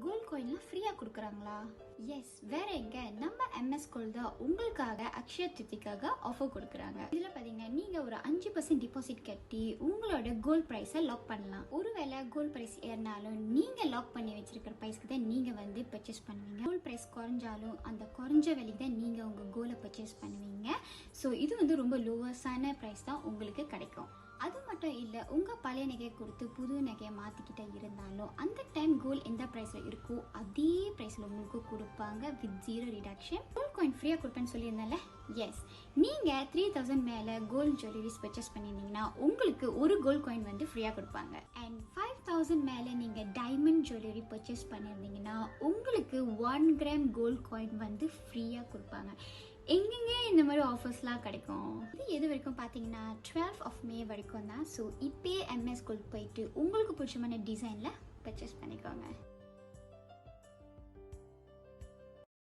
Gold காயின்லாம் ஃப்ரீயா கொடுக்குறாங்களா? S, வேற எங்க, நம்ம MS கோல்ட் தான் உங்களுக்காக அக்ஷய திருதிக்காக ஆஃபர் கொடுக்குறாங்க. இதுல பாத்தீங்கன்னா நீங்க ஒரு 5% டிபாசிட் கட்டி உங்களோட கோல்ட் பிரைஸை லாக் பண்ணலாம். ஒருவேளை கோல்ட் பிரைஸ் ஏறினாலும் நீங்க லாக் பண்ணி வச்சிருக்கிற பிரைஸ்க்கு தான் நீங்க வந்து பர்ச்சேஸ் பண்ணுவீங்க. கோல்ட் பிரைஸ் குறைஞ்சாலும் அந்த குறைஞ்ச விலைக்கு தான் நீங்க உங்க கோல்டை பர்ச்சேஸ் பண்ணுவீங்க. ஸோ இது வந்து ரொம்ப லோவஸ்டான பிரைஸ் தான் உங்களுக்கு கிடைக்கும். அது மட்டும் இல்லை, உங்கள் பழைய நகையை கொடுத்து புது நகையை மாற்றிக்கிட்டே இருந்தாலும் அந்த டைம் கோல்ட் எந்த ப்ரைஸில் இருக்கோ அதே ப்ரைஸில் உங்களுக்கு கொடுப்பாங்க வித் 0 ரிடக்ஷன். கோல்ட் காயின் ஃப்ரீயாக கொடுப்பேன்னு சொல்லியிருந்தால, எஸ், நீங்கள் 3000 மேலே கோல்ட் ஜுவல்லரிஸ் பர்ச்சேஸ் பண்ணியிருந்தீங்கன்னா உங்களுக்கு ஒரு கோல்ட் காயின் வந்து ஃப்ரீயாக கொடுப்பாங்க. அண்ட் 5000 மேலே நீங்கள் டைமண்ட் ஜுவல்லரி பர்ச்சேஸ் பண்ணியிருந்தீங்கன்னா உங்களுக்கு 1 கிராம் கோல்ட் காயின் வந்து ஃப்ரீயாக கொடுப்பாங்க. எங்கெங்கே இந்த மாதிரி ஆஃபர்ஸ்லாம் கிடைக்கும்? இது எது வரைக்கும் பார்த்தீங்கன்னா 12 மே வரைக்கும் தான். ஸோ இப்போயே MS கோல்ட் போயிட்டு உங்களுக்கு பிடிச்சமான டிசைனில் பர்ச்சேஸ் பண்ணிக்கோங்க.